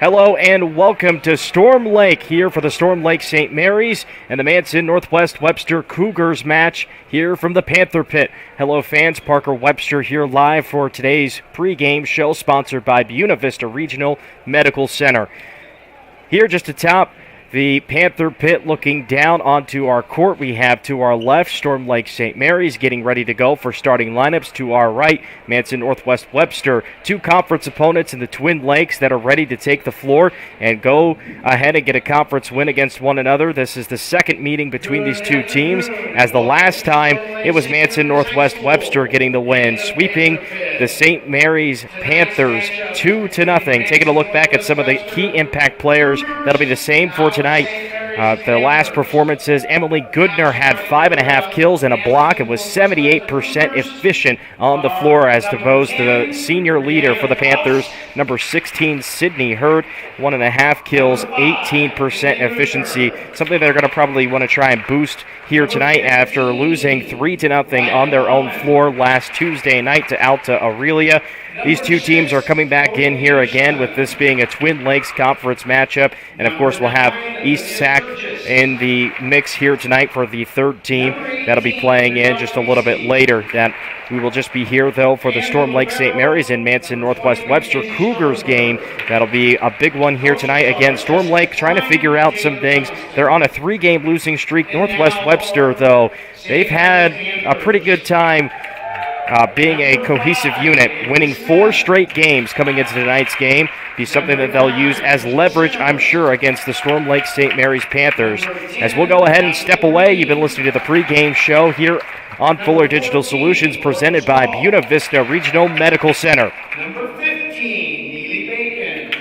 Hello and welcome to Storm Lake here for the Storm Lake St. Mary's and the Manson Northwest Webster Cougars match here from the Panther Pit. Hello fans, Parker Webster here live for today's pregame show sponsored by Buena Vista Regional Medical Center. Here just atop the Panther Pit looking down onto our court, we have to our left Storm Lake St. Mary's getting ready to go for starting lineups. To our right, Manson Northwest Webster, two conference opponents in the Twin Lakes that are ready to take the floor and go ahead and get a conference win against one another. This is the second meeting between these two teams, as the last time it was Manson Northwest Webster getting the win, sweeping the St. Mary's Panthers 2-0. Taking a look back at some of the key impact players, that'll be the same for tonight. The last performances, Emily Goodner had 5.5 kills and a block and was 78% efficient on the floor, as opposed to the senior leader for the Panthers, number 16, Sydney Hurd, 1.5 kills, 18% efficiency, something they're going to probably want to try and boost here tonight after losing 3-0 on their own floor last Tuesday night to Alta Aurelia. These two teams are coming back in here again, with this being a Twin Lakes Conference matchup. And, of course, we'll have East Sac in the mix here tonight for the third team. That'll be playing in just a little bit later. That we will just be here, though, for the Storm Lake St. Mary's and Manson Northwest Webster Cougars game. That'll be a big one here tonight. Again, Storm Lake trying to figure out some things. They're on a 3-game losing streak. Northwest Webster, though, they've had a pretty good time being a cohesive unit, winning 4 straight games coming into tonight's game. Be something that they'll use as leverage, I'm sure, against the Storm Lake St. Mary's Panthers. As we'll go ahead and step away, you've been listening to the pregame show here on Fuller Digital Solutions, presented by Buena Vista Regional Medical Center. Number 15, Neely Bacon.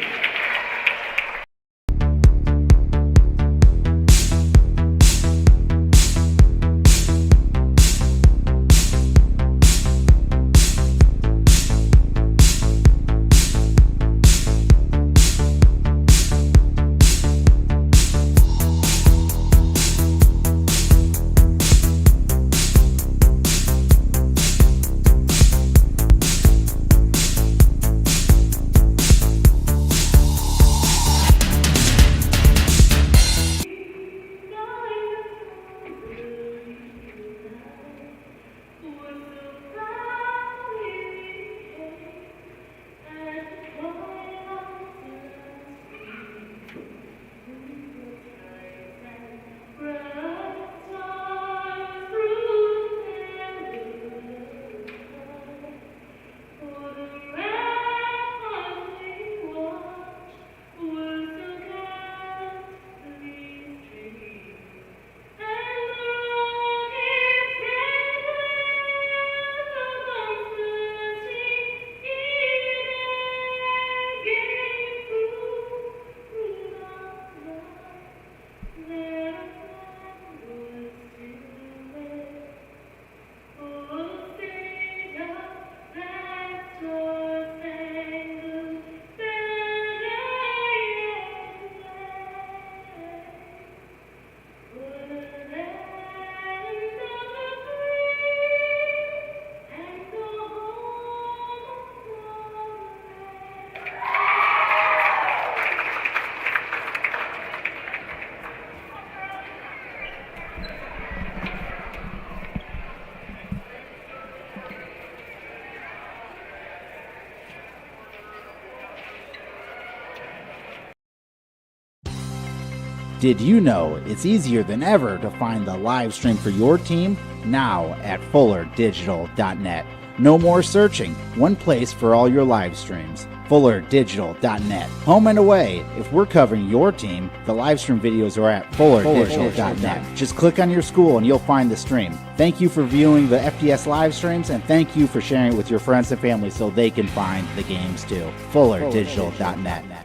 Did you know it's easier than ever to find the live stream for your team? Now at FullerDigital.net. No more searching. One place for all your live streams. FullerDigital.net. Home and away. If we're covering your team, the live stream videos are at FullerDigital.net. Just click on your school and you'll find the stream. Thank you for viewing the FDS live streams, and thank you for sharing it with your friends and family so they can find the games too. FullerDigital.net.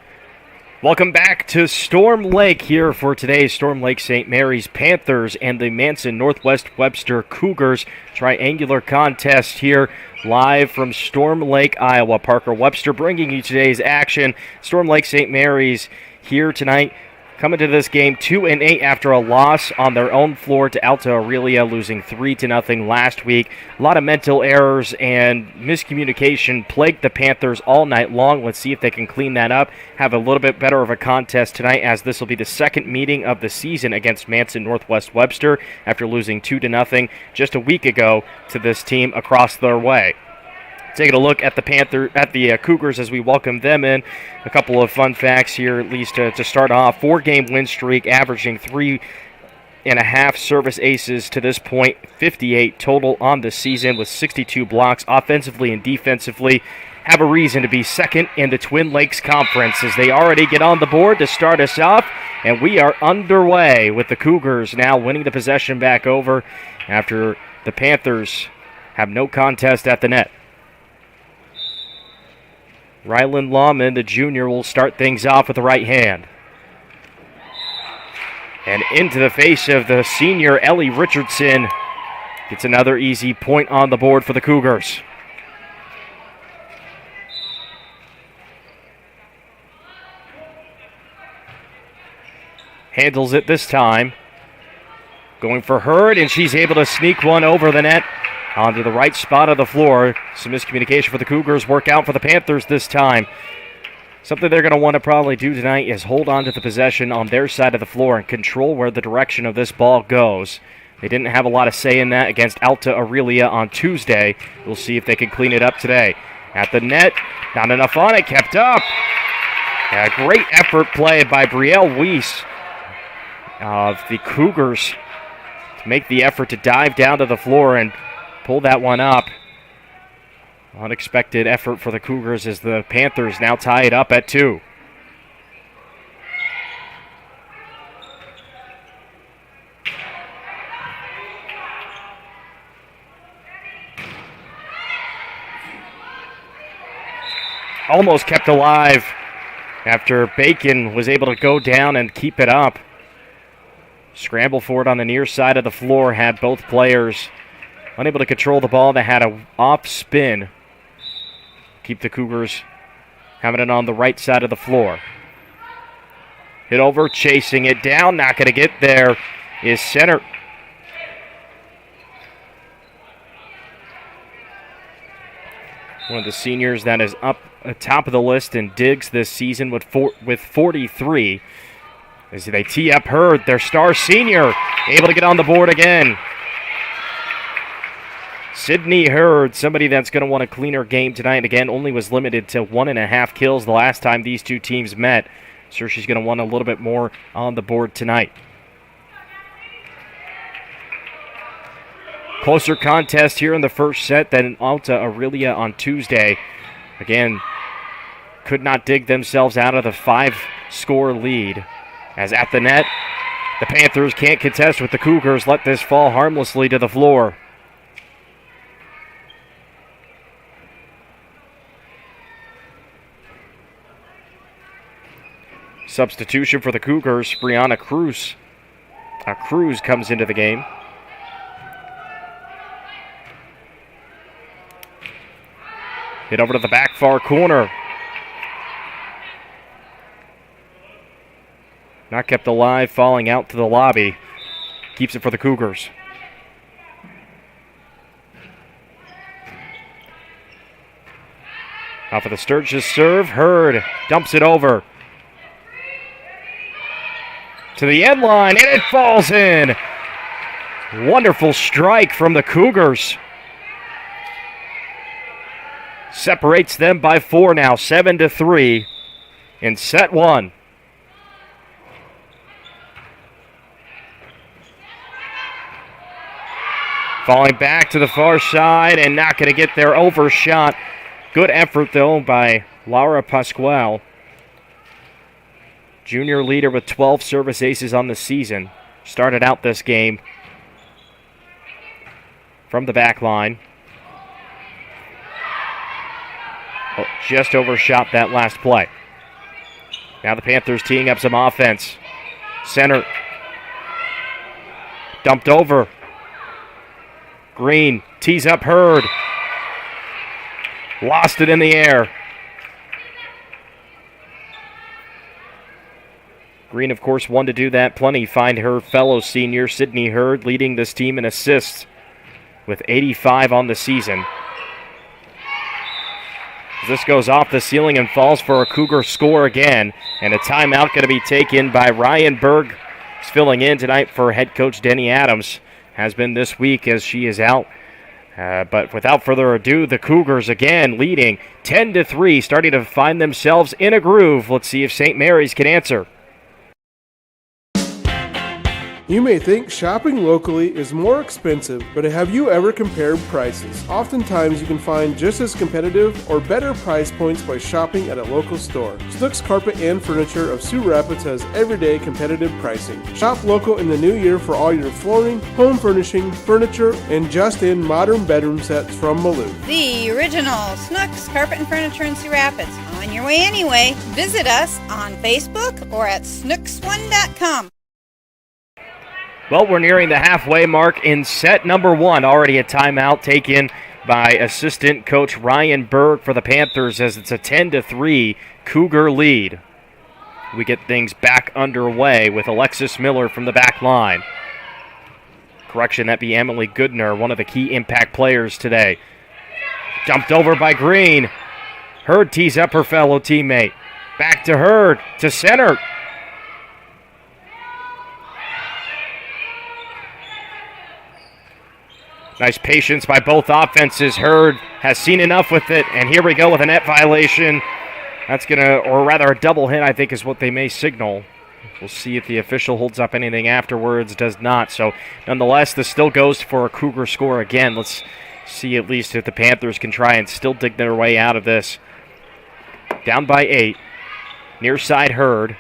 Welcome back to Storm Lake here for today's Storm Lake St. Mary's Panthers and the Manson Northwest Webster Cougars triangular contest here live from Storm Lake, Iowa. Parker Webster bringing you today's action. Storm Lake St. Mary's here tonight coming to this game 2-8 after a loss on their own floor to Alta Aurelia, losing 3-0 last week. A lot of mental errors and miscommunication plagued the Panthers all night long. Let's see if they can clean that up, have a little bit better of a contest tonight, as this will be the second meeting of the season against Manson Northwest Webster after losing 2-0 just a week ago to this team across their way. Taking a look at the Cougars as we welcome them in. A couple of fun facts here, at least to start off. 4-game win streak, averaging 3.5 service aces to this point. 58 total on the season with 62 blocks, offensively and defensively. Have a reason to be second in the Twin Lakes Conference as they already get on the board to start us off. And we are underway with the Cougars now winning the possession back over after the Panthers have no contest at the net. Rylan Lawman, the junior, will start things off with the right hand. And into the face of the senior, Ellie Richardson. Gets another easy point on the board for the Cougars. Handles it this time. Going for Hurd, and she's able to sneak one over the net. Onto the right spot of the floor. Some miscommunication for the Cougars. Work out for the Panthers this time. Something they're going to want to probably do tonight is hold on to the possession on their side of the floor and control where the direction of this ball goes. They didn't have a lot of say in that against Alta Aurelia on Tuesday. We'll see if they can clean it up today. At the net, not enough on it, kept up. A great effort play by Brielle Weiss of the Cougars to make the effort to dive down to the floor and pull that one up. Unexpected effort for the Cougars as the Panthers now tie it up at 2. Almost kept alive after Bacon was able to go down and keep it up. Scramble for it on the near side of the floor, had both players unable to control the ball. That had an off spin. Keep the Cougars having it on the right side of the floor. Hit over, chasing it down. Not going to get there is center. One of the seniors that is up top of the list in digs this season with 43. As they tee up Hurd, their star senior, able to get on the board again. Sydney Hurd, somebody that's going to want a cleaner game tonight. Again, only was limited to 1.5 kills the last time these two teams met. So she's going to want a little bit more on the board tonight. Closer contest here in the first set than in Alta Aurelia on Tuesday. Again, could not dig themselves out of the 5-score lead. As at the net, the Panthers can't contest with the Cougars. Let this fall harmlessly to the floor. Substitution for the Cougars, Brianna Cruz. Cruz comes into the game. Hit over to the back far corner. Not kept alive, falling out to the lobby. Keeps it for the Cougars. Off of the Sturgis serve, Hurd dumps it over to the end line, and it falls in. Wonderful strike from the Cougars. Separates them by 4 now, 7-3 in set 1. Falling back to the far side and not going to get there, overshot. Good effort, though, by Laura Pasquale. Junior leader with 12 service aces on the season. Started out this game from the back line. Oh, just overshot that last play. Now the Panthers teeing up some offense. Center. Dumped over. Green tees up Hurd. Lost it in the air. Green, of course, one to do that plenty. Find her fellow senior, Sydney Hurd, leading this team in assists with 85 on the season. This goes off the ceiling and falls for a Cougar score again. And a timeout going to be taken by Ryan Berg. He's filling in tonight for head coach Denny Adams. Has been this week as she is out. But without further ado, the Cougars again leading 10-3, starting to find themselves in a groove. Let's see if St. Mary's can answer. You may think shopping locally is more expensive, but have you ever compared prices? Oftentimes you can find just as competitive or better price points by shopping at a local store. Snooks Carpet and Furniture of Sioux Rapids has everyday competitive pricing. Shop local in the new year for all your flooring, home furnishing, furniture, and just-in modern bedroom sets from Maloof. The original Snooks Carpet and Furniture in Sioux Rapids. On your way anyway. Visit us on Facebook or at snooks1.com. Well, we're nearing the halfway mark in set number one. Already a timeout taken by assistant coach Ryan Berg for the Panthers as it's a 10-3 Cougar lead. We get things back underway with Alexis Miller from the back line. Correction, that'd be Emily Goodner, one of the key impact players today. Dumped over by Green. Hurd tees up her fellow teammate. Back to Hurd, to center. Nice patience by both offenses. Hurd has seen enough with it, and here we go with a net violation. That's going to, or rather a double hit, I think is what they may signal. We'll see if the official holds up anything afterwards. Does not. So, nonetheless, this still goes for a Cougar score again. Let's see at least if the Panthers can try and still dig their way out of this. Down by 8. Near side Hurd.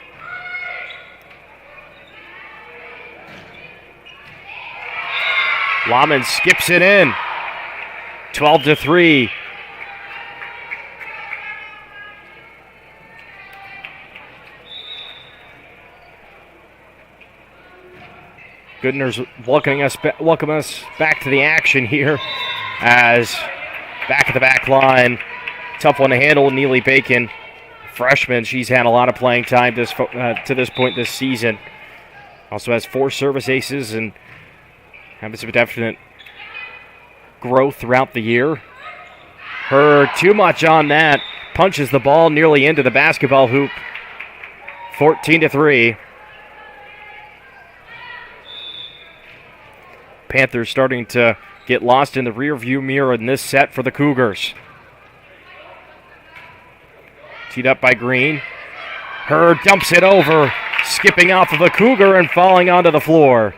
Lahman skips it in. 12-3. Goodner's welcoming us back to the action here as back at the back line. Tough one to handle, Neely Bacon. Freshman, she's had a lot of playing time to this point this season. Also has 4 service aces and having some definite growth throughout the year. Her too much on that. Punches the ball nearly into the basketball hoop. 14-3. Panthers starting to get lost in the rearview mirror in this set for the Cougars. Teed up by Green. Her dumps it over, skipping off of a Cougar and falling onto the floor.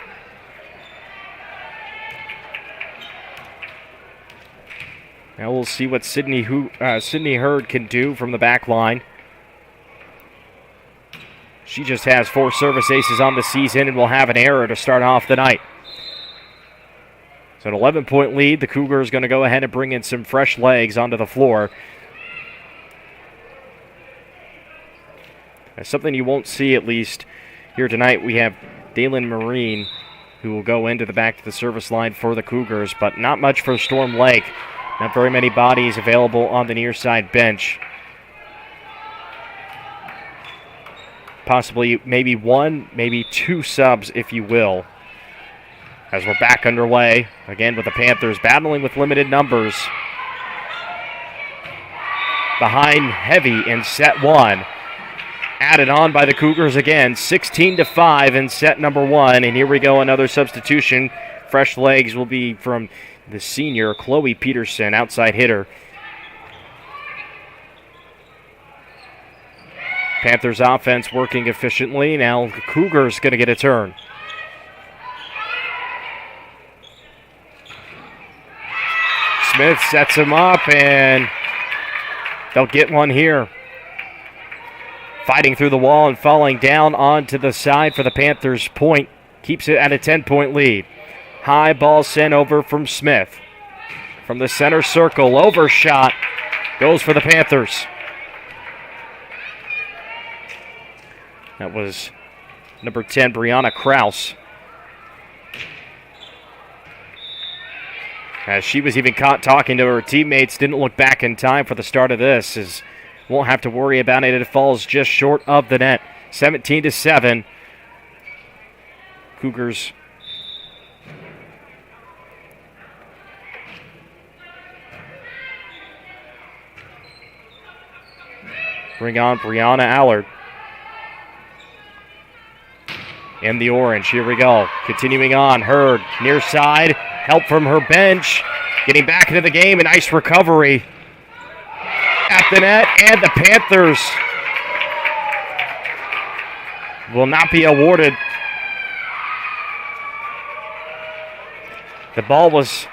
Now we'll see what Sydney Hurd can do from the back line. She just has 4 service aces on the season and will have an error to start off the night. So an 11-point lead. The Cougars going to go ahead and bring in some fresh legs onto the floor. That's something you won't see, at least here tonight. We have Dalen Marine, who will go into the back to the service line for the Cougars, but not much for Storm Lake. Not very many bodies available on the near side bench. Possibly maybe 1, maybe 2 subs, if you will. As we're back underway, again with the Panthers battling with limited numbers. Behind heavy in set 1. Added on by the Cougars again, 16-5 in set number 1. And here we go, another substitution. Fresh legs will be from the senior, Chloe Peterson, outside hitter. Panthers offense working efficiently. Now the Cougars going to get a turn. Smith sets him up, and they'll get one here. Fighting through the wall and falling down onto the side for the Panthers. Point keeps it at a 10-point lead. High ball sent over from Smith. From the center circle, overshot. Goes for the Panthers. That was number 10, Brianna Kraus. As she was even caught talking to her teammates, didn't look back in time for the start of this. Won't have to worry about it. It falls just short of the net. 17-7. Cougars bring on Brianna Allard. In the orange, here we go. Continuing on, Hurd, near side, help from her bench. Getting back into the game, a nice recovery at the net, and the Panthers will not be awarded. The ball was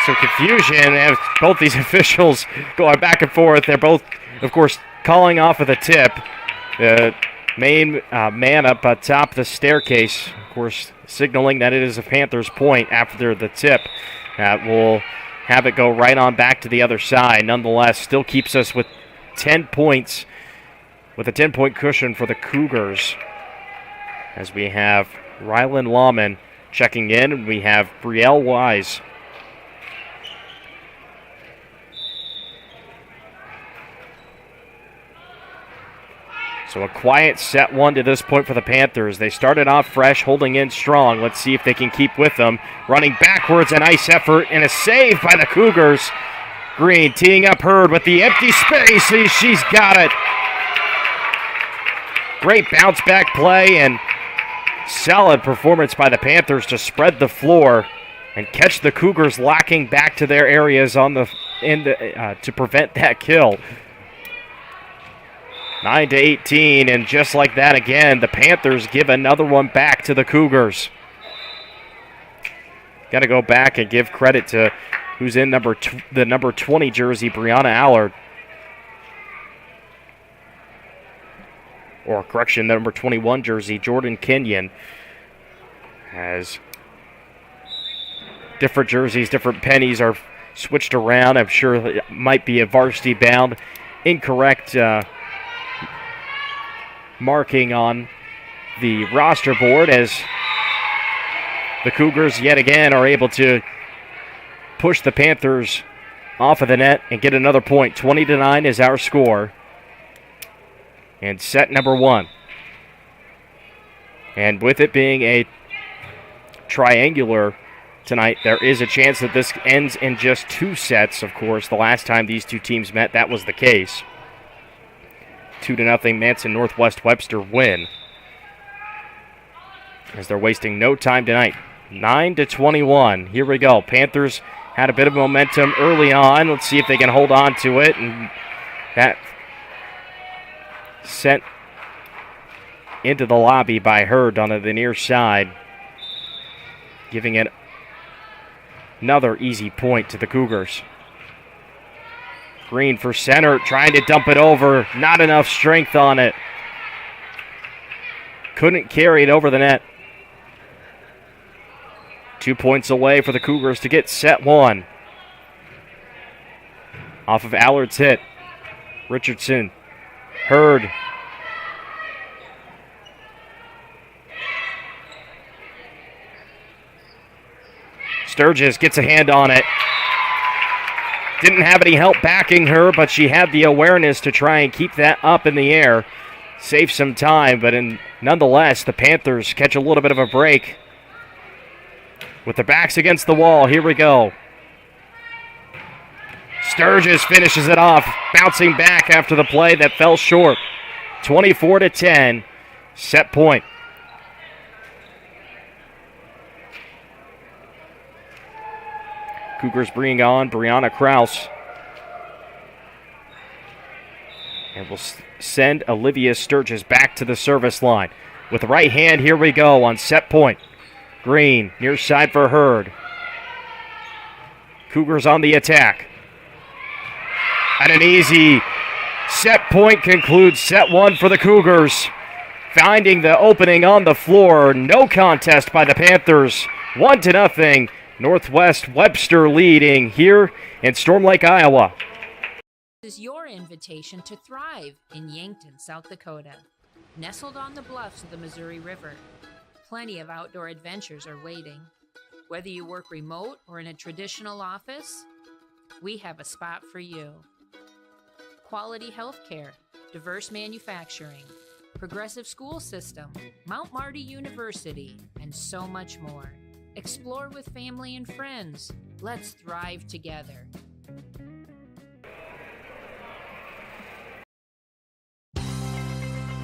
some confusion as both these officials going back and forth. They're both, of course, calling off of the tip. The main man up atop the staircase, of course, signaling that it is a Panthers point after the tip. Will have it go right on back to the other side. Nonetheless, still keeps us with 10 points, with a 10-point cushion for the Cougars. As we have Rylan Lawman checking in, and we have Brielle Wise. So a quiet set one to this point for the Panthers. They started off fresh, holding in strong. Let's see if they can keep with them. Running backwards, a nice effort, and a save by the Cougars. Green teeing up Hurd with the empty space. She's got it. Great bounce back play and solid performance by the Panthers to spread the floor and catch the Cougars locking back to their areas on the to prevent that kill. 9-18, and just like that again, the Panthers give another one back to the Cougars. Got to go back and give credit to who's in the number 20 jersey, Brianna Allard. Or correction, the number 21 jersey, Jordan Kenyon. Has different jerseys, different pennies are switched around. I'm sure it might be a varsity bound. Incorrect marking on the roster board as the Cougars yet again are able to push the Panthers off of the net and get another point. 20-9 is our score. And set number one. And with it being a triangular tonight, there is a chance that this ends in just 2 sets, of course. The last time these two teams met, that was the case. 2-0 Manson Northwest Webster win. As they're wasting no time tonight. 9-21. Here we go. Panthers had a bit of momentum early on. Let's see if they can hold on to it. And that sent into the lobby by Hurd on the near side, giving it another easy point to the Cougars. Green for center, trying to dump it over. Not enough strength on it. Couldn't carry it over the net. 2 points away for the Cougars to get set one. Off of Allard's hit. Richardson. Hurd. Sturgis gets a hand on it. Didn't have any help backing her, but she had the awareness to try and keep that up in the air. Save some time, but nonetheless, the Panthers catch a little bit of a break. With their backs against the wall, here we go. Sturgis finishes it off, bouncing back after the play that fell short. 24-10, set point. Cougars bringing on Brianna Kraus. And we'll send Olivia Sturgis back to the service line. With the right hand, here we go on set point. Green, near side for Hurd. Cougars on the attack. And an easy set point concludes set one for the Cougars. Finding the opening on the floor. No contest by the Panthers. 1-0. Northwest Webster leading here in Storm Lake, Iowa. This is your invitation to thrive in Yankton, South Dakota. Nestled on the bluffs of the Missouri River, plenty of outdoor adventures are waiting. Whether you work remote or in a traditional office, we have a spot for you. Quality health care, diverse manufacturing, progressive school system, Mount Marty University, and so much more. Explore with family and friends. Let's thrive together.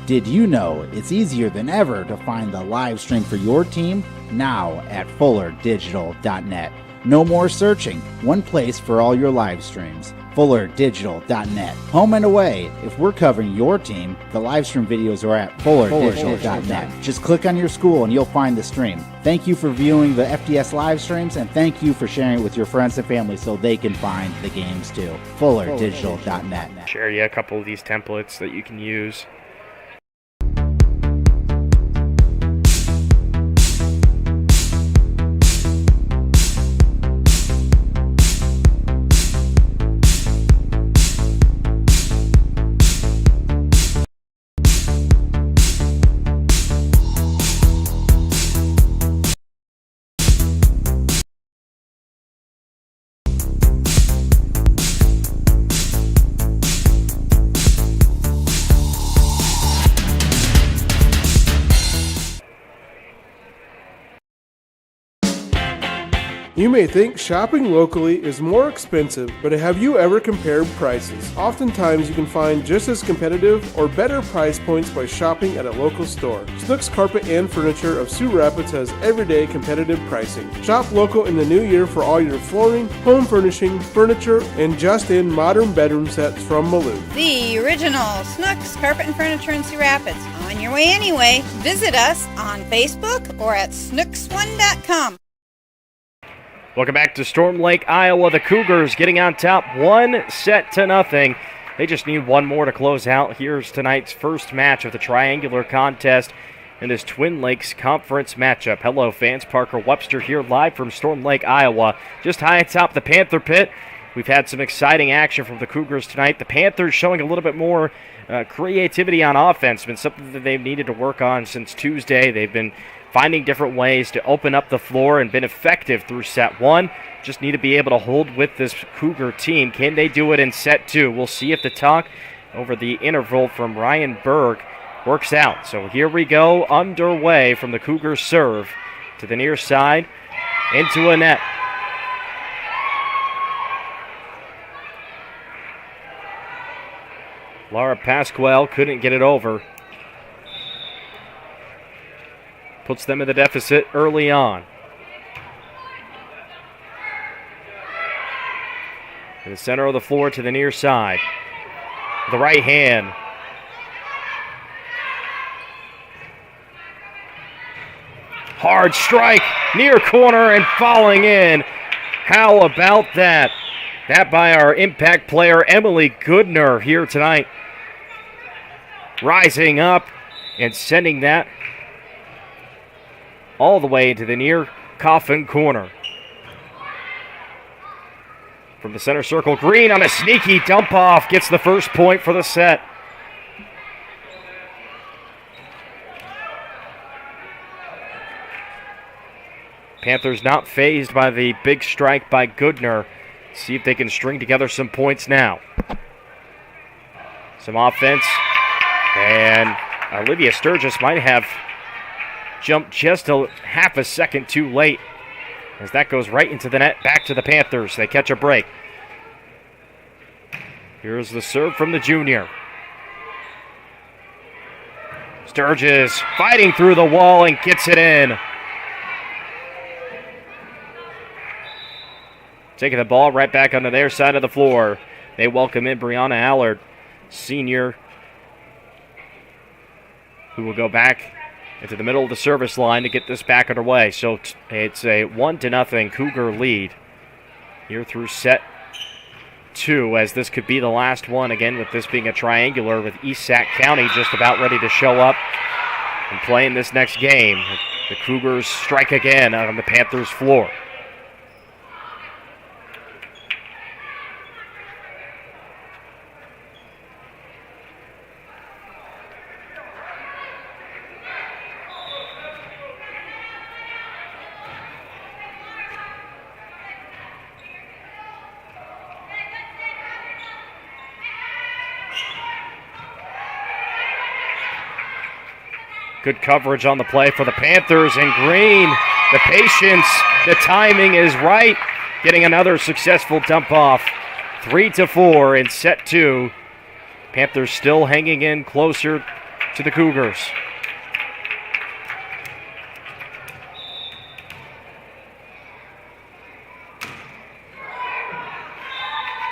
Did you know it's easier than ever to find the live stream for your team now at FullerDigital.net? No more searching, one place for all your live streams. FullerDigital.net. Home and away. If we're covering your team, the live stream videos are at FullerDigital.net. Just click on your school and you'll find the stream. Thank you for viewing the FDS live streams, and thank you for sharing it with your friends and family so they can find the games too. FullerDigital.net. Share you a couple of these templates that you can use. You may think shopping locally is more expensive, but have you ever compared prices? Oftentimes you can find just as competitive or better price points by shopping at a local store. Snooks Carpet and Furniture of Sioux Rapids has everyday competitive pricing. Shop local in the new year for all your flooring, home furnishing, furniture, and just-in modern bedroom sets from Malou. The original Snooks Carpet and Furniture in Sioux Rapids. On your way anyway. Visit us on Facebook or at snooks1.com. Welcome back to Storm Lake, Iowa. The Cougars getting on top 1-0. They just need one more to close out. Here's tonight's first match of the triangular contest in this Twin Lakes Conference matchup. Hello, fans. Parker Webster here live from Storm Lake, Iowa. Just high atop the Panther Pit. We've had some exciting action from the Cougars tonight. The Panthers showing a little bit more creativity on offense. Been something that they've needed to work on since Tuesday. They've been finding different ways to open up the floor and been effective through set one. Just need to be able to hold with this Cougar team. Can they do it in set two? We'll see if the talk over the interval from Ryan Berg works out. So here we go, underway from the Cougars serve to the near side, into a net. Laura Pasquale couldn't get it over. Puts them in the deficit early on. In the center of the floor to the near side. The right hand. Hard strike, near corner and falling in. How about that? That by our impact player, Emily Goodner, here tonight. Rising up and sending that all the way into the near coffin corner. From the center circle, Green on a sneaky dump off, gets the first point for the set. Panthers not fazed by the big strike by Goodner. See if they can string together some points now. Some offense. And Olivia Sturgis might have jumped just a half a second too late, as that goes right into the net, back to the Panthers. They catch a break. Here's the serve from the junior. Sturgis fighting through the wall and gets it in. Taking the ball right back onto their side of the floor. They welcome in Brianna Allard, senior, who will go back into the middle of the service line to get this back underway. So it's a 1-0 Cougar lead here through set two, as this could be the last one, again, with this being a triangular, with East Sac County just about ready to show up and play in this next game. The Cougars strike again out on the Panthers' floor. Good coverage on the play for the Panthers, and Green, the patience, the timing is right. Getting another successful dump off. 3-4 in set 2. Panthers still hanging in closer to the Cougars.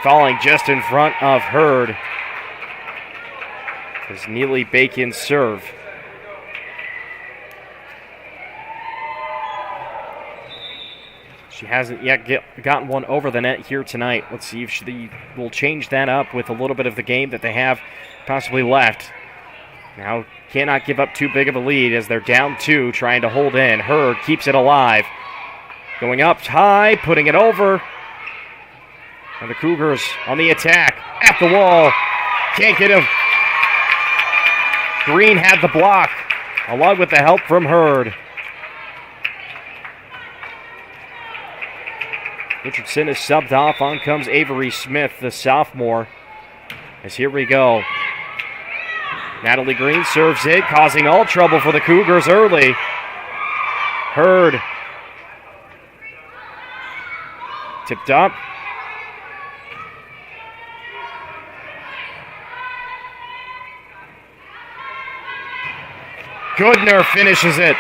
Falling just in front of Hurd is Neely Bacon's serve. She hasn't yet gotten one over the net here tonight. Let's see if she will change that up with a little bit of the game that they have possibly left. Now cannot give up too big of a lead as they're down 2, trying to hold in. Hurd keeps it alive. Going up high, putting it over. And the Cougars on the attack. At the wall. Can't get him. Green had the block, along with the help from Hurd. Richardson is subbed off. On comes Avery Smith, the sophomore. As here we go. Natalie Green serves it, causing all trouble for the Cougars early. Hurd. Tipped up. Goodner finishes it.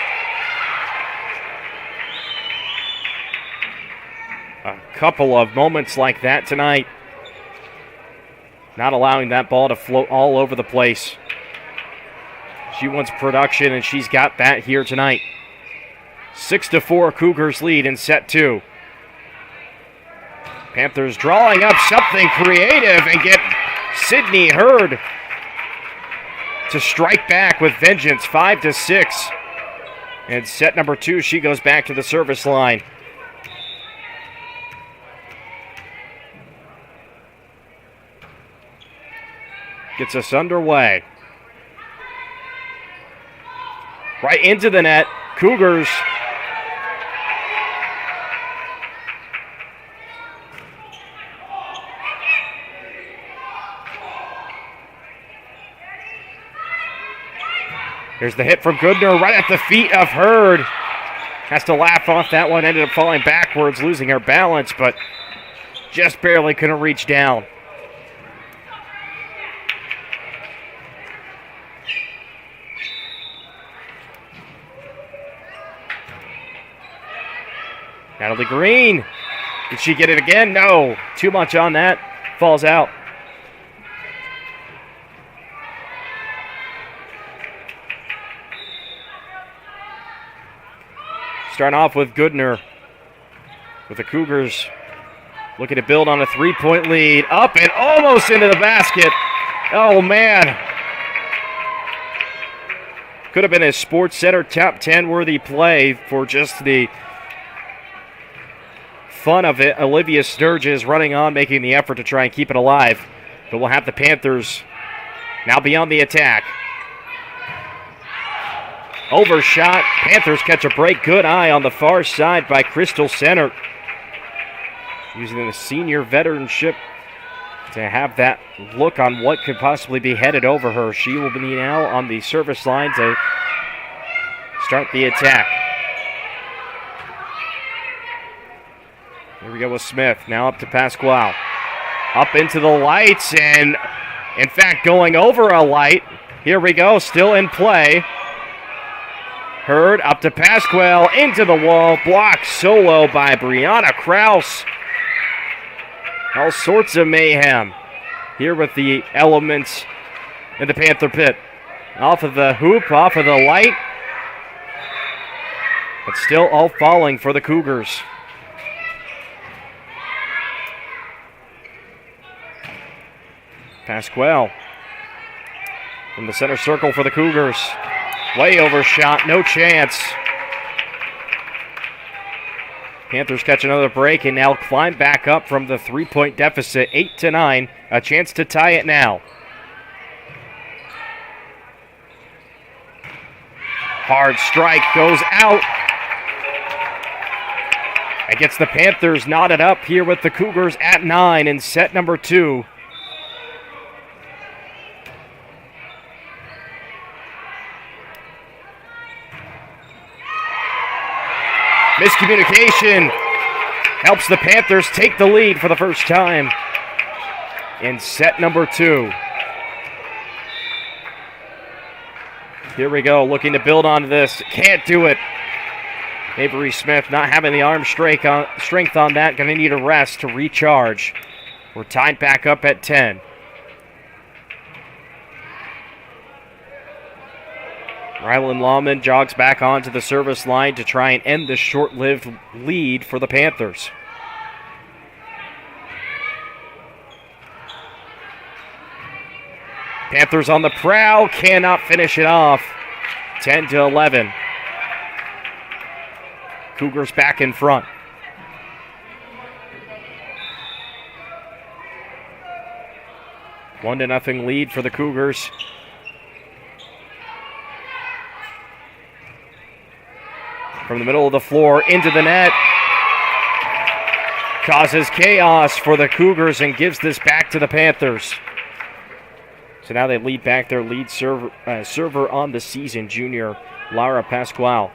A couple of moments like that tonight. Not allowing that ball to float all over the place. She wants production, and she's got that here tonight. 6-4 Cougars lead in set 2. Panthers drawing up something creative and get Sydney Hurd to strike back with vengeance. 5-6. And set number 2, she goes back to the service line. Gets us underway. Right into the net. Cougars. Here's the hit from Goodner right at the feet of Hurd. Has to laugh off that one. Ended up falling backwards, losing her balance, but just barely couldn't reach down. Natalie Green. Did she get it again? No. Too much on that. Falls out. Starting off with Goodner. With the Cougars looking to build on a 3-point lead. Up and almost into the basket. Oh, man. Could have been a Sports Center top 10 worthy play for just the fun of it. Olivia Sturgis running on, making the effort to try and keep it alive. But we'll have the Panthers now be on the attack. Overshot. Panthers catch a break. Good eye on the far side by Crystal Center. Using the senior veteranship to have that look on what could possibly be headed over her. She will be now on the service line to start the attack. Here we go with Smith. Now up to Pasquale. Up into the lights, and in fact going over a light. Here we go, still in play. Hurd up to Pasquale, into the wall. Blocked solo by Brianna Kraus. All sorts of mayhem here with the elements in the Panther pit. Off of the hoop, off of the light. But still all falling for the Cougars. Pasquale from the center circle for the Cougars. Way overshot, no chance. Panthers catch another break and now climb back up from the 3-point deficit, 8-9. A chance to tie it now. Hard strike goes out. It gets the Panthers knotted up here with the Cougars at 9 in set number 2. Miscommunication helps the Panthers take the lead for the first time in set number 2. Here we go, looking to build onto this. Can't do it. Avery Smith not having the arm strength on that. Going to need a rest to recharge. We're tied back up at 10. Rylan Lawman jogs back onto the service line to try and end this short-lived lead for the Panthers. Panthers on the prowl, cannot finish it off. 10-11. Cougars back in front. One to nothing lead for the Cougars. From the middle of the floor into the net. Causes chaos for the Cougars and gives this back to the Panthers. So now they lead back their lead server on the season, junior Lara Pasquale.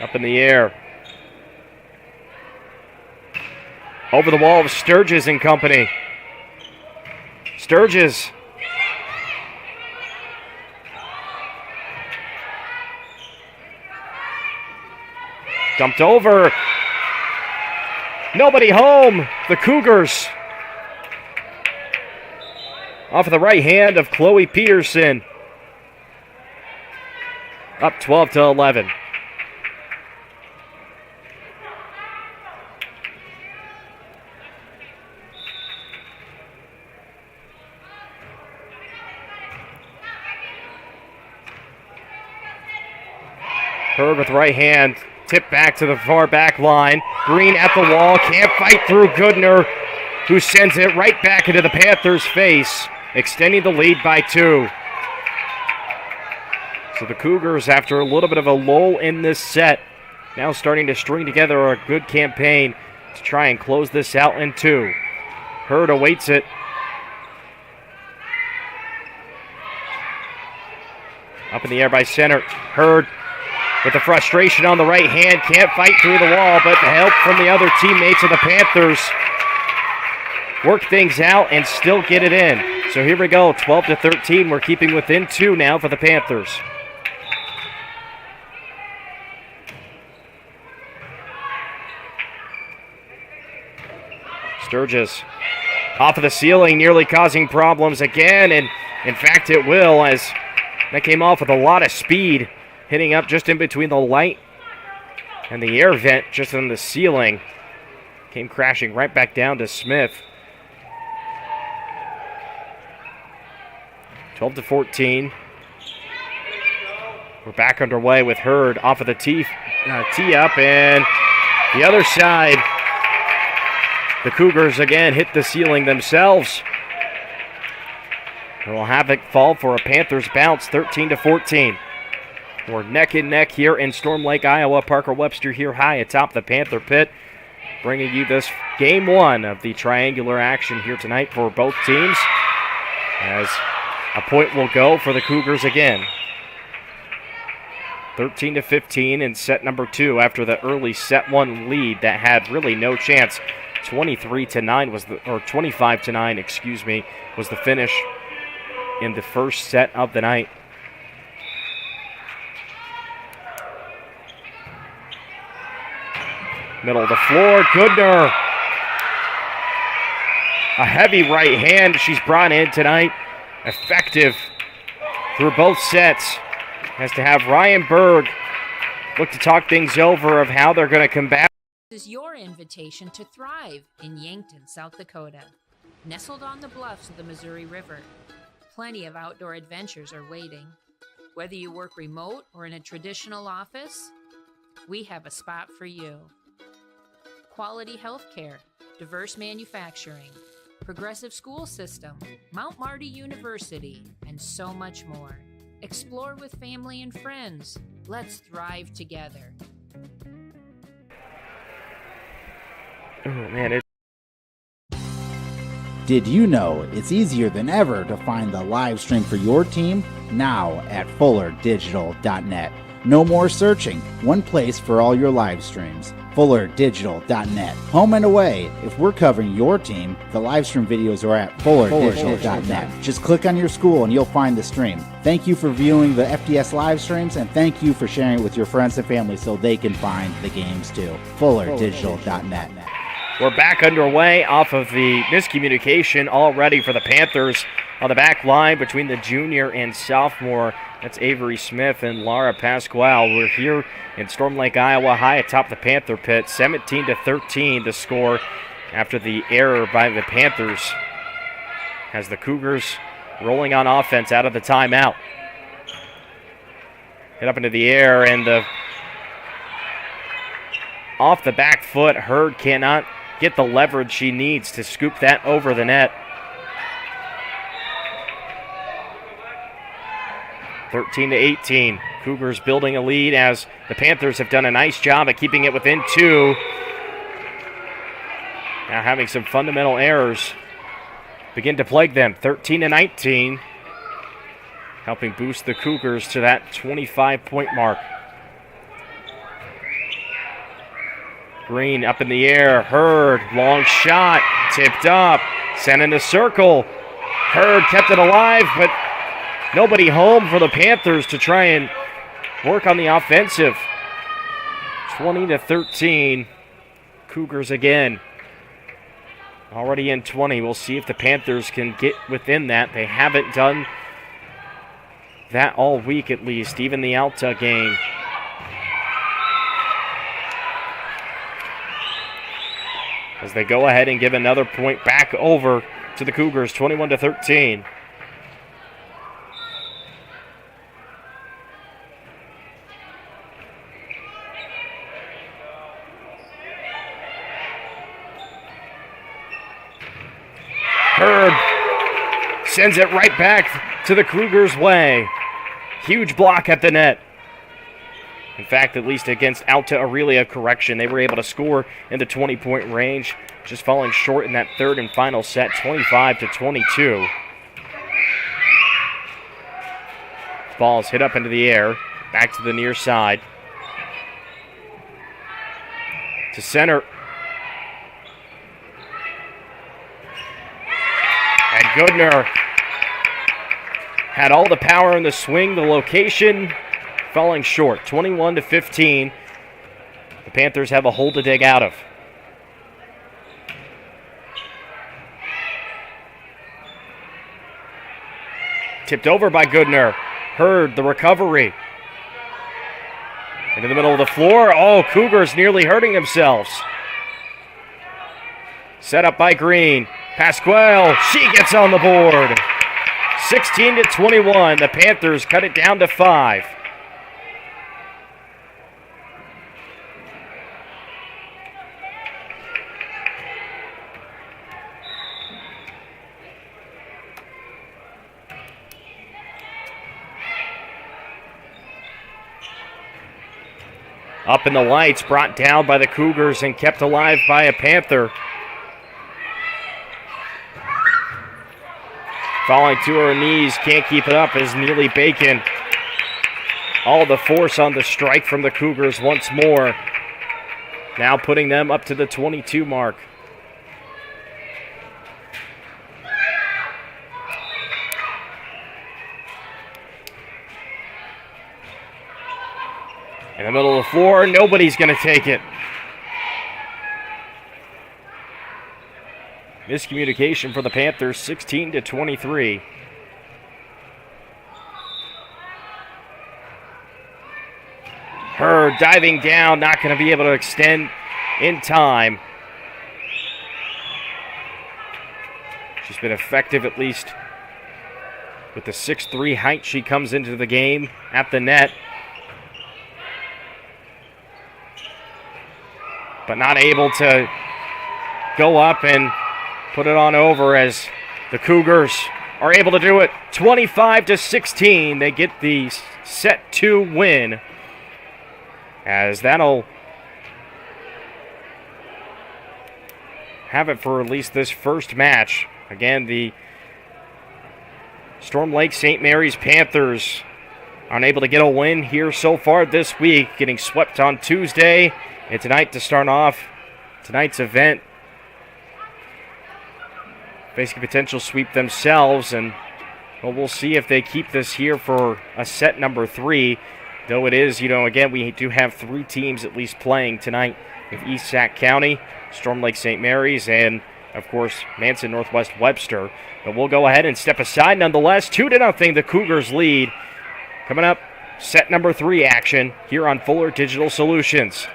Up in the air. Over the wall of Sturgis and company. Sturgis. Dumped over. Nobody home. The Cougars. Off of the right hand of Chloe Peterson. Up 12-11. Herb with the right hand, tip back to the far back line. Green at the wall, can't fight through Goodner, who sends it right back into the Panthers' face, extending the lead by 2. So the Cougars, after a little bit of a lull in this set, now starting to string together a good campaign to try and close this out in 2. Hurd awaits it. Up in the air by center. Hurd with the frustration on the right hand, can't fight through the wall, but the help from the other teammates of the Panthers work things out and still get it in. So here we go, 12-13. We're keeping within 2 now for the Panthers. Sturgis off of the ceiling, nearly causing problems again, and in fact it will, as that came off with a lot of speed, hitting up just in between the light and the air vent just on the ceiling. Came crashing right back down to Smith. 12-14. We're back underway with Hurd off of the tee up, and the other side. The Cougars again hit the ceiling themselves. And will have it fall for a Panthers bounce, 13-14. We're neck and neck here in Storm Lake, Iowa. Parker Webster here high atop the Panther Pit, bringing you this game 1 of the triangular action here tonight for both teams, as a point will go for the Cougars again. 13-15 in set number 2 after the early set 1 lead that had really no chance. 23-9 was or 25-9, excuse me, was the finish in the first set of the night. Middle of the floor, Goodner. A heavy right hand she's brought in tonight. Effective through both sets. Has to have Ryan Berg look to talk things over of how they're going to combat. This is your invitation to thrive in Yankton, South Dakota. Nestled on the bluffs of the Missouri River, plenty of outdoor adventures are waiting. Whether you work remote or in a traditional office, we have a spot for you. Quality healthcare, diverse manufacturing, progressive school system, Mount Marty University, and so much more. Explore with family and friends. Let's thrive together. Oh man, Did you know it's easier than ever to find the live stream for your team? Now at FullerDigital.net. No more searching. One place for all your live streams. FullerDigital.net. Home and away. If we're covering your team, the live stream videos are at FullerDigital.net. Just click on your school and you'll find the stream. Thank you for viewing the FDS live streams, and thank you for sharing it with your friends and family so they can find the games too. FullerDigital.net. We're back underway off of the miscommunication, all ready for the Panthers on the back line between the junior and sophomore. That's Avery Smith and Laura Pasquale. We're here in Storm Lake, Iowa High atop the Panther Pit. 17-13 the score after the error by the Panthers as the Cougars rolling on offense out of the timeout. Hit up into the air, and off the back foot, Hurd cannot get the leverage she needs to scoop that over the net. 13-18. Cougars building a lead as the Panthers have done a nice job at keeping it within two. Now having some fundamental errors begin to plague them. 13-19. Helping boost the Cougars to that 25-point mark. Green up in the air. Hurd, long shot, tipped up, sent in a circle. Hurd kept it alive, but nobody home for the Panthers to try and work on the offensive. 20-13. Cougars again. Already in 20. We'll see if the Panthers can get within that. They haven't done that all week at least, even the Alta game. As they go ahead and give another point back over to the Cougars, 21-13. Hurd sends it right back to the Cougars' way. Huge block at the net. In fact, at least against Alta Aurelia, correction, they were able to score in the 20-point range, just falling short in that third and final set, 25-22. Ball's hit up into the air, back to the near side. To center. And Goodner had all the power in the swing, the location, falling short, 21-15. The Panthers have a hole to dig out of. Tipped over by Goodner. Hurd the recovery. Into the middle of the floor. Oh, Cougars nearly hurting themselves. Set up by Green. Pasquale, she gets on the board. 16-21. The Panthers cut it down to 5. Up in the lights, brought down by the Cougars and kept alive by a Panther. Falling to her knees, can't keep it up is Neely Bacon. All the force on the strike from the Cougars once more. Now putting them up to the 22 mark. In the middle of the floor, nobody's going to take it. Miscommunication for the Panthers, 16-23. Hurd diving down, not going to be able to extend in time. She's been effective, at least with the 6'3" height she comes into the game at the net. But not able to go up and put it on over as the Cougars are able to do it. 25-16. They get the set 2 win. As that'll have it for at least this first match Again, the Storm Lake St. Mary's Panthers unable to get a win here so far this week, getting swept on Tuesday. And tonight to start off tonight's event, facing a potential sweep themselves. And well, we'll see if they keep this here for a set number 3. Though it is, again, we do have 3 teams at least playing tonight with East Sac County, Storm Lake St. Mary's, and, of course, Manson Northwest Webster. But we'll go ahead and step aside nonetheless. 2-0, the Cougars lead. Coming up, set number 3 action here on Fuller Digital Solutions.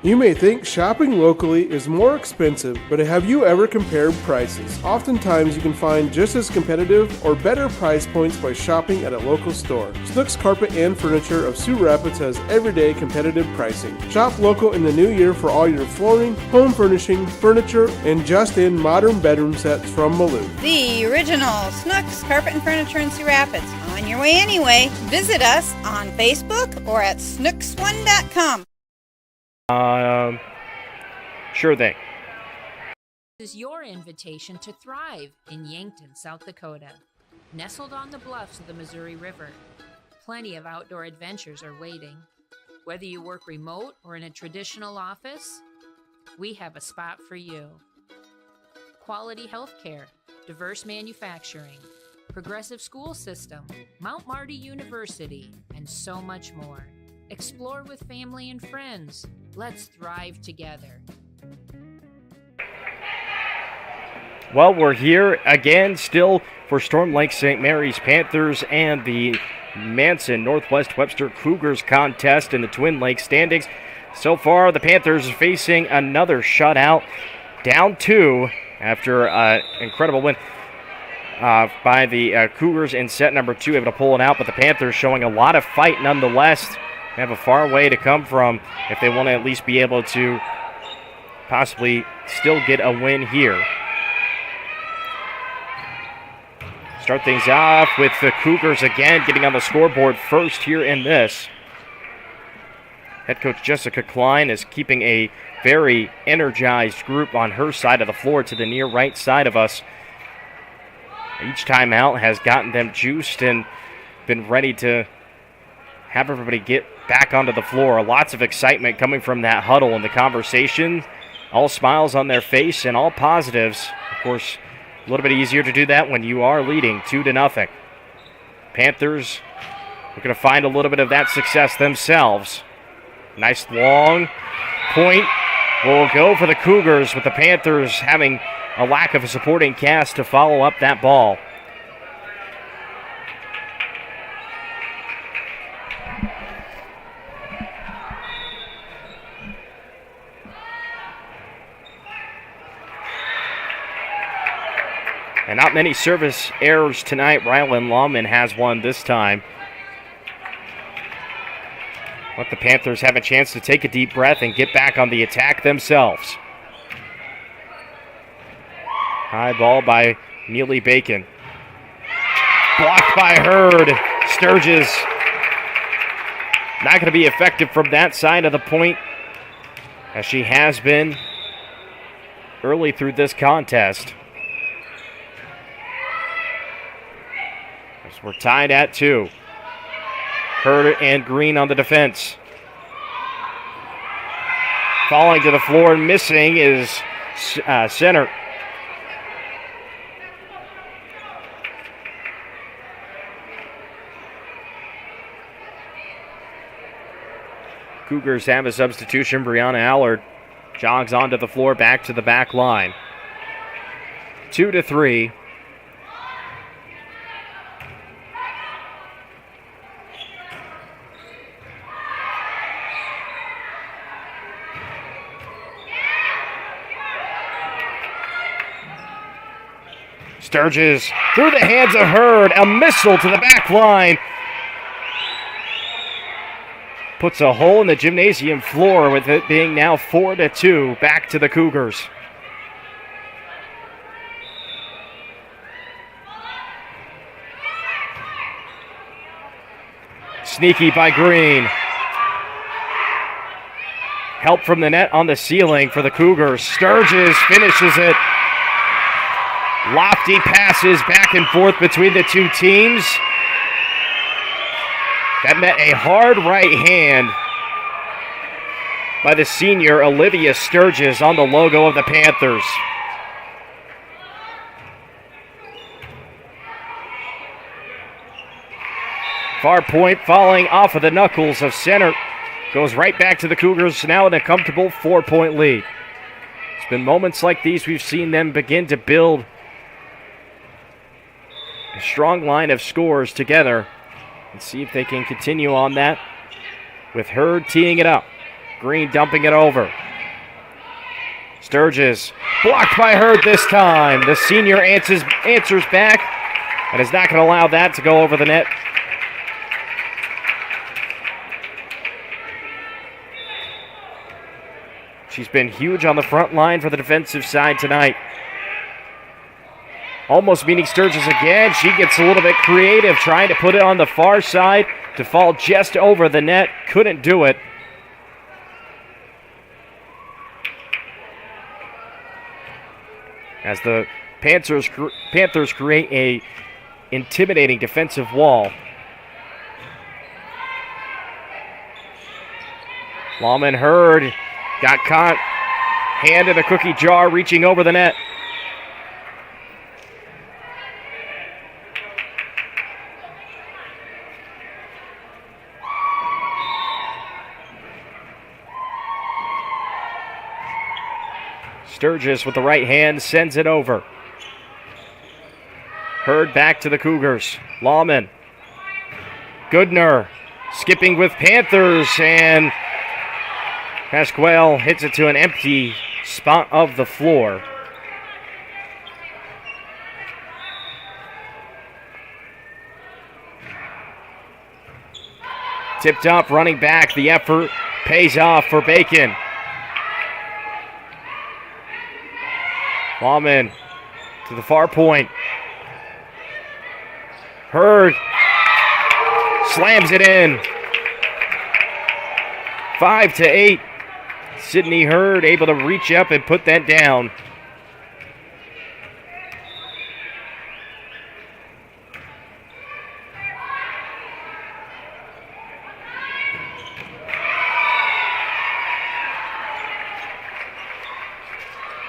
You may think shopping locally is more expensive, but have you ever compared prices? Oftentimes you can find just as competitive or better price points by shopping at a local store. Snooks Carpet and Furniture of Sioux Rapids has everyday competitive pricing. Shop local in the new year for all your flooring, home furnishing, furniture, and just-in modern bedroom sets from Malou. The original Snooks Carpet and Furniture in Sioux Rapids. On your way anyway. Visit us on Facebook or at snooks1.com. Sure thing. This is your invitation to thrive in Yankton, South Dakota. Nestled on the bluffs of the Missouri River, plenty of outdoor adventures are waiting. Whether you work remote or in a traditional office, we have a spot for you. Quality healthcare, diverse manufacturing, progressive school system, Mount Marty University, and so much more. Explore with family and friends. Let's thrive together. Well, we're here again still for Storm Lake St. Mary's Panthers and the Manson Northwest Webster Cougars contest in the Twin Lakes standings. So far, the Panthers are facing another shutout, down 2 after an incredible win by the Cougars in set number 2, able to pull it out, but the Panthers showing a lot of fight nonetheless. They have a far way to come from if they want to at least be able to possibly still get a win here. Start things off with the Cougars again getting on the scoreboard first here in this. Head coach Jessica Klein is keeping a very energized group on her side of the floor to the near right side of us. Each timeout has gotten them juiced and been ready to have everybody get back onto the floor. Lots of excitement coming from that huddle and the conversation. All smiles on their face and all positives. Of course, a little bit easier to do that when you are leading 2-0. Panthers looking to find a little bit of that success themselves. Nice long point will go for the Cougars, with the Panthers having a lack of a supporting cast to follow up that ball. And not many service errors tonight. Rylan Lawman has one this time. Let the Panthers have a chance to take a deep breath and get back on the attack themselves. High ball by Neely Bacon. Blocked by Hurd. Sturgis not going to be effective from that side of the point, as she has been early through this contest. As we're tied at 2. Hurd and Green on the defense. Falling to the floor and missing is center. Cougars have a substitution. Brianna Allard jogs onto the floor, back to the back line. 2-3. Sturgis through the hands of Hurd. A missile to the back line. Puts a hole in the gymnasium floor with it being now 4-2 back to the Cougars. Sneaky by Green. Help from the net on the ceiling for the Cougars. Sturgis finishes it. Lofty passes back and forth between the two teams. That met a hard right hand by the senior Olivia Sturgis on the logo of the Panthers. Far point falling off of the knuckles of center. Goes right back to the Cougars, now in a comfortable 4-point lead. It's been moments like these we've seen them begin to build a strong line of scores together and see if they can continue on that with Hurd teeing it up. Green dumping it over. Sturgis blocked by Hurd this time. The senior answers back and is not going to allow that to go over the net. She's been huge on the front line for the defensive side tonight. Almost meeting Sturgis again. She gets a little bit creative, trying to put it on the far side to fall just over the net. Couldn't do it. As the Panthers create a intimidating defensive wall. Lawman Hurd got caught. Hand in the cookie jar, reaching over the net. Sturgis with the right hand sends it over. Hurd back to the Cougars. Lawman. Goodner skipping with Panthers, and Pasquale hits it to an empty spot of the floor. Tipped up, running back. The effort pays off for Bacon. Lawman to the far point. Hurd slams it in. 5-8. Sydney Hurd able to reach up and put that down.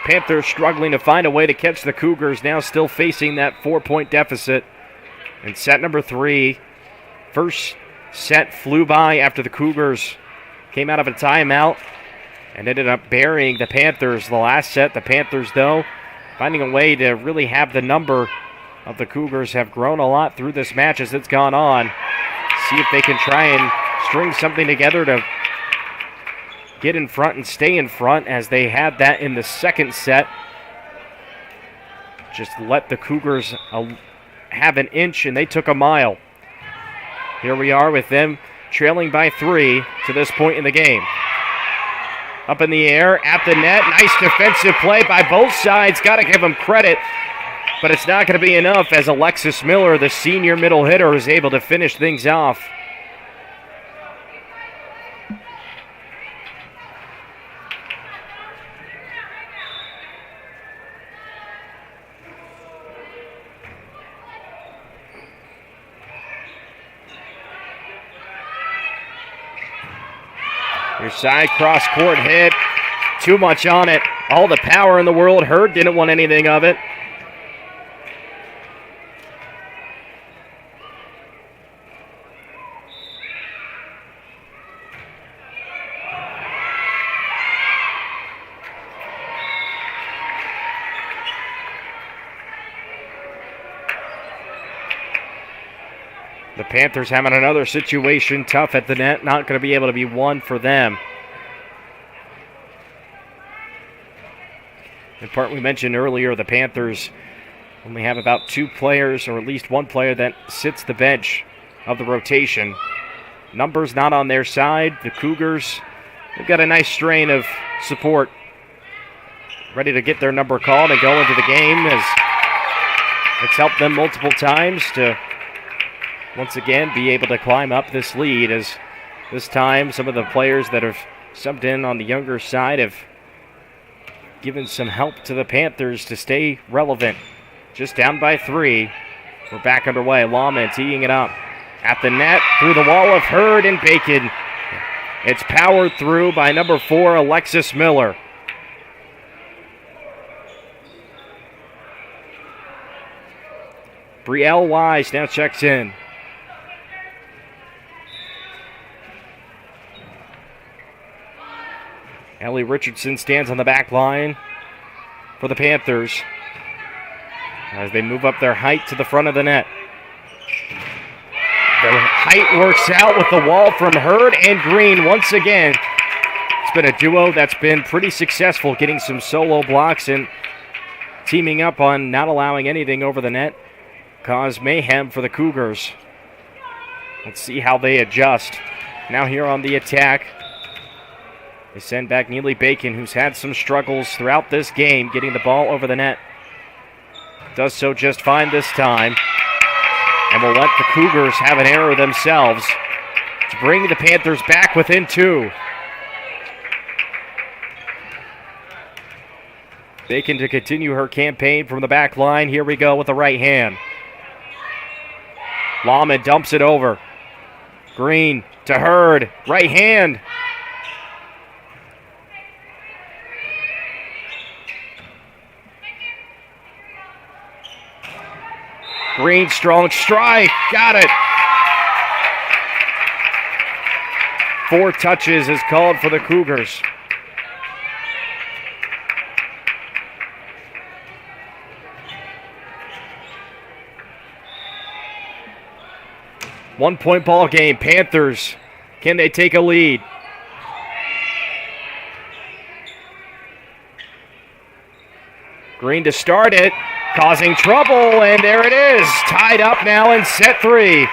Panthers struggling to find a way to catch the Cougars, now still facing that 4-point deficit. In set number 3, first set flew by after the Cougars came out of a timeout and ended up burying the Panthers. The last set, the Panthers, though, finding a way to really have the number of the Cougars have grown a lot through this match as it's gone on. See if they can try and string something together to get in front and stay in front, as they had that in the second set. Just let the Cougars have an inch, and they took a mile. Here we are with them trailing by 3 to this point in the game. Up in the air, at the net. Nice defensive play by both sides. Got to give them credit, but it's not going to be enough as Alexis Miller, the senior middle hitter, is able to finish things off. Your side cross court hit. Too much on it. All the power in the world. Hurd didn't want anything of it. The Panthers having another situation tough at the net. Not going to be able to be one for them. In part, we mentioned earlier, the Panthers Only have about 2 players, or at least 1 player that sits the bench of the rotation. Numbers not on their side. The Cougars, they've got a nice strain of support, ready to get their number called and go into the game, as it's helped them multiple times to once again be able to climb up this lead, as this time some of the players that have subbed in on the younger side have given some help to the Panthers to stay relevant. Just down by 3. We're back underway. Lawman teeing it up at the net, through the wall of Hurd and Bacon. It's powered through by number 4, Alexis Miller. Brielle Wise now checks in. Ellie Richardson stands on the back line for the Panthers as they move up their height to the front of the net. The height works out with the wall from Hurd and Green once again. It's been a duo that's been pretty successful, getting some solo blocks and teaming up on not allowing anything over the net cause mayhem for the Cougars. Let's see how they adjust. Now here on the attack, they send back Neely Bacon, who's had some struggles throughout this game getting the ball over the net. Does so just fine this time, and will let the Cougars have an error themselves to bring the Panthers back within 2. Bacon to continue her campaign from the back line. Here we go with the right hand. Lawman dumps it over. Green to Hurd. Right hand. Green, strong strike. Got it. 4 touches is called for the Cougars. One-point ball game. Panthers, can they take a lead? Green to start it, causing trouble, and there it is. Tied up now in set 3.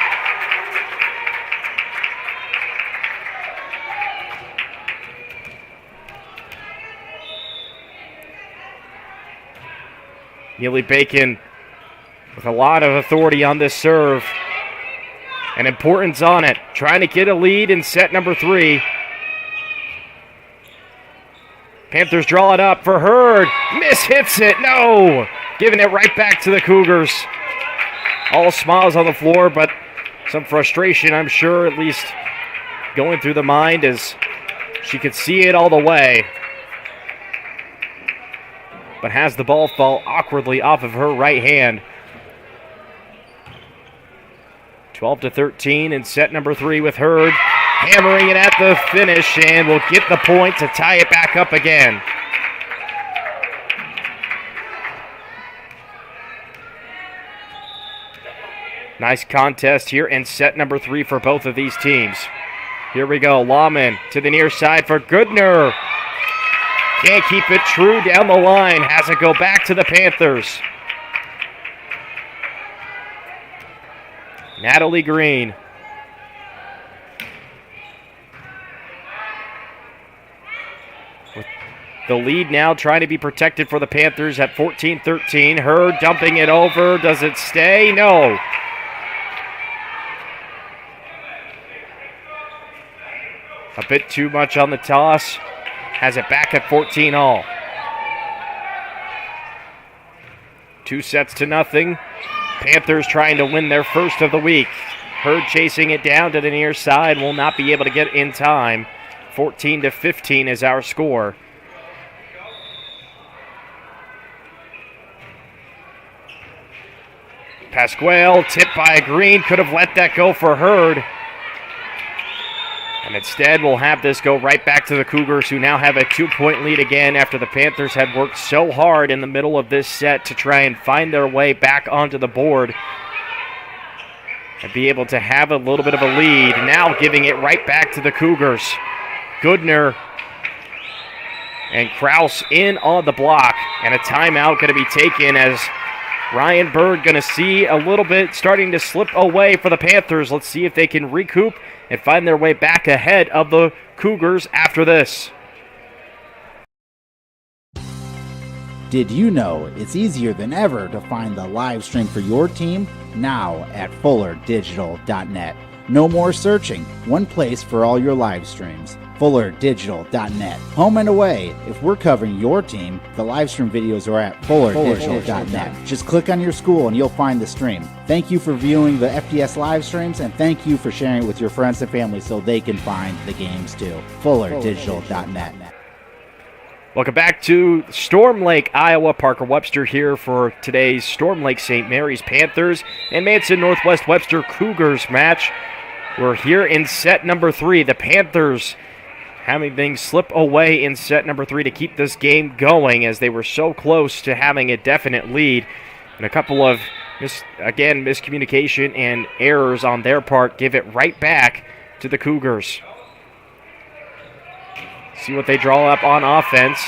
Neely Bacon with a lot of authority on this serve and importance on it, trying to get a lead in set number 3. Panthers draw it up for Hurd. Hits it. No. Giving it right back to the Cougars. All smiles on the floor, but some frustration, I'm sure, at least going through the mind as she could see it all the way, but has the ball fall awkwardly off of her right hand. 12-13 in set number 3 with Hurd hammering it at the finish, and will get the point to tie it back up again. Nice contest here in set number 3 for both of these teams. Here we go. Lawman to the near side for Goodner. Can't keep it true down the line. Has it go back to the Panthers. Natalie Green. With the lead now trying to be protected for the Panthers at 14-13. Hurd dumping it over. Does it stay? No. A bit too much on the toss. Has it back at 14 all. 2 sets to nothing. Panthers trying to win their first of the week. Hurd chasing it down to the near side. Will not be able to get in time. 14-15 is our score. Pasquale tipped by Green. Could have let that go for Hurd. And instead, we'll have this go right back to the Cougars, who now have a 2-point lead again after the Panthers had worked so hard in the middle of this set to try and find their way back onto the board and be able to have a little bit of a lead. Now giving it right back to the Cougars. Goodner and Kraus in on the block, and a timeout going to be taken as Ryan Berg going to see a little bit starting to slip away for the Panthers. Let's see if they can recoup and find their way back ahead of the Cougars after this. Did you know it's easier than ever to find the live stream for your team? Now at FullerDigital.net. No more searching. One place for all your live streams. FullerDigital.net. Home and away. If we're covering your team, the live stream videos are at FullerDigital.net. Just click on your school and you'll find the stream. Thank you for viewing the FDS live streams, and thank you for sharing it with your friends and family so they can find the games too. FullerDigital.net. Welcome back to Storm Lake, Iowa. Parker Webster here for today's Storm Lake St. Mary's Panthers and Manson Northwest Webster Cougars match. We're here in set number 3. The Panthers having things slip away in set number 3 to keep this game going, as they were so close to having a definite lead. And a couple of, miscommunication and errors on their part give it right back to the Cougars. See what they draw up on offense.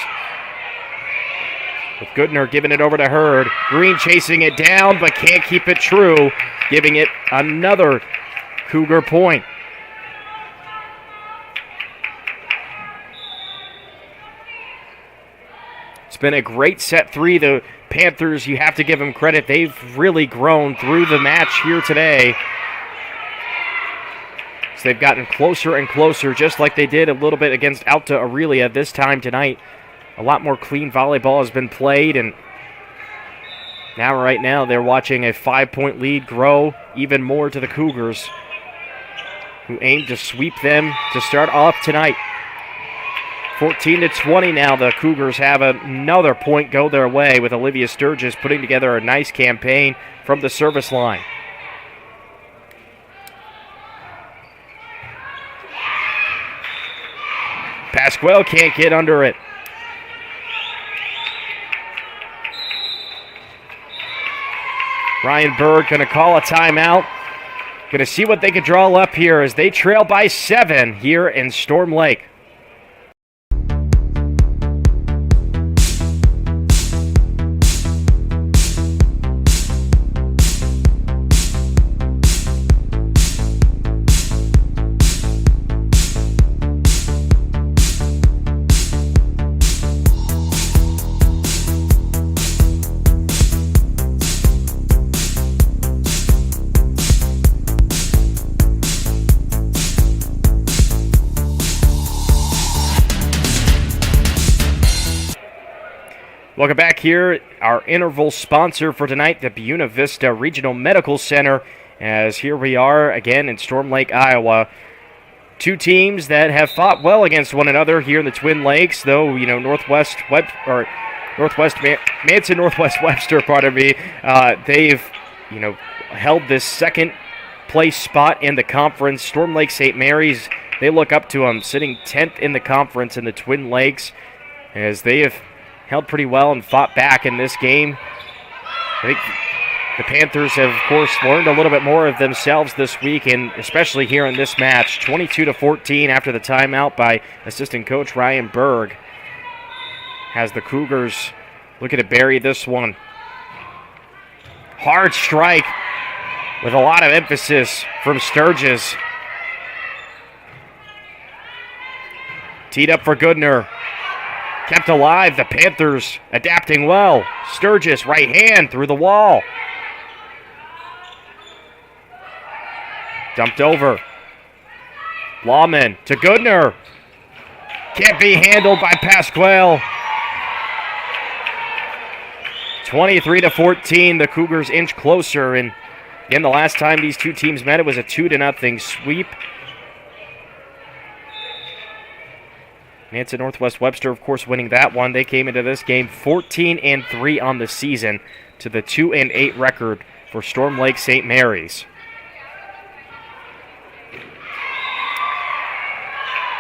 With Goodner giving it over to Hurd. Green chasing it down, but can't keep it true, giving it another Cougar point. It's been a great set 3. The Panthers, you have to give them credit. They've really grown through the match here today. So they've gotten closer and closer, just like they did a little bit against Alta Aurelia this time tonight. A lot more clean volleyball has been played, and right now they're watching a 5-point lead grow even more to the Cougars, who aim to sweep them to start off tonight. 14-20 now. The Cougars have another point go their way, with Olivia Sturgis putting together a nice campaign from the service line. Pasquale can't get under it. Ryan Berg going to call a timeout. Going to see what they can draw up here as they trail by 7 here in Storm Lake. Welcome back here. Our interval sponsor for tonight, the Buena Vista Regional Medical Center, as here we are again in Storm Lake, Iowa. Two teams that have fought well against one another here in the Twin Lakes, though, Manson Northwest Webster, they've, held this second place spot in the conference. Storm Lake St. Mary's, they look up to them, sitting 10th in the conference in the Twin Lakes, as they have held pretty well and fought back in this game. I think the Panthers have, of course, learned a little bit more of themselves this week, and especially here in this match. 22-14 after the timeout by assistant coach Ryan Berg, has the Cougars looking to bury this one. Hard strike with a lot of emphasis from Sturgis. Teed up for Goodner. Kept alive, the Panthers adapting well. Sturgis, right hand through the wall. Dumped over. Lawman to Goodner. Can't be handled by Pasquale. 23-14, the Cougars inch closer. And again, the last time these two teams met, it was a 2-0 sweep. Manson Northwest Webster, of course, winning that one. They came into this game 14-3 on the season to the 2-8 record for Storm Lake St. Mary's.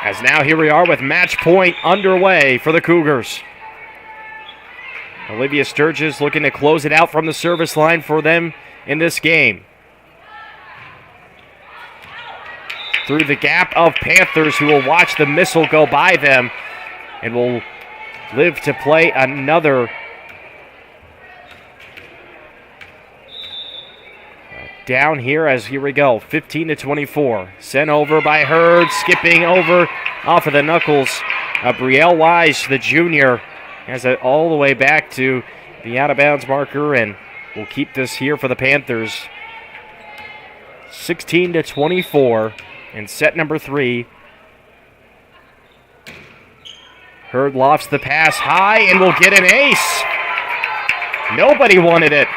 As now here we are with match point underway for the Cougars. Olivia Sturgis looking to close it out from the service line for them in this game. Through the gap of Panthers, who will watch the missile go by them and will live to play another down here as here we go. 15-24. Sent over by Hurd, skipping over off of the knuckles. Brielle Wise, the junior, has it all the way back to the out-of-bounds marker, and will keep this here for the Panthers. 16-24 in set number 3. Hurd lofts the pass high and will get an ace. Nobody wanted it.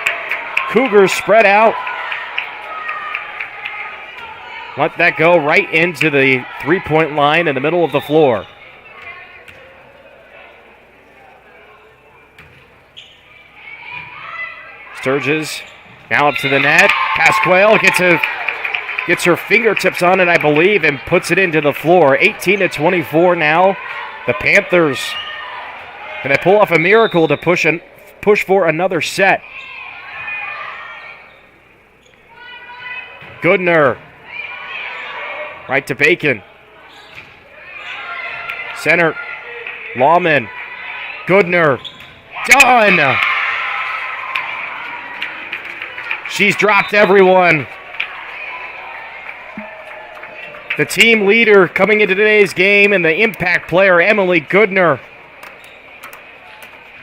Cougars spread out. Let that go right into the three-point line in the middle of the floor. Sturgis now up to the net. Pasquale gets her fingertips on it, I believe, and puts it into the floor. 18-24 now. The Panthers, can they pull off a miracle to push for another set? Goodner, right to Bacon. Center, Lawman, Goodner, done! She's dropped everyone. The team leader coming into today's game and the impact player, Emily Goodner,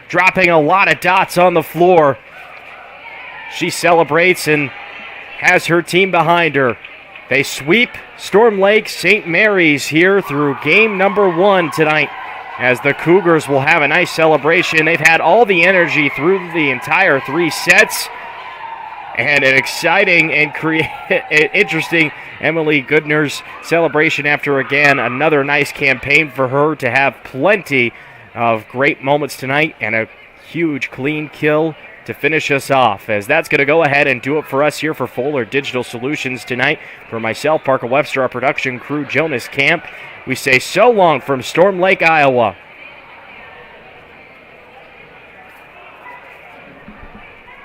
dropping a lot of dots on the floor. She celebrates and has her team behind her. They sweep Storm Lake St. Mary's here through game number 1 tonight, as the Cougars will have a nice celebration. They've had all the energy through the entire 3 sets. And an exciting and interesting Emily Goodner's celebration after, again, another nice campaign for her to have plenty of great moments tonight and a huge clean kill to finish us off, as that's going to go ahead and do it for us here for Fuller Digital Solutions tonight. For myself, Parker Webster, our production crew, Jonas Camp, we say so long from Storm Lake, Iowa.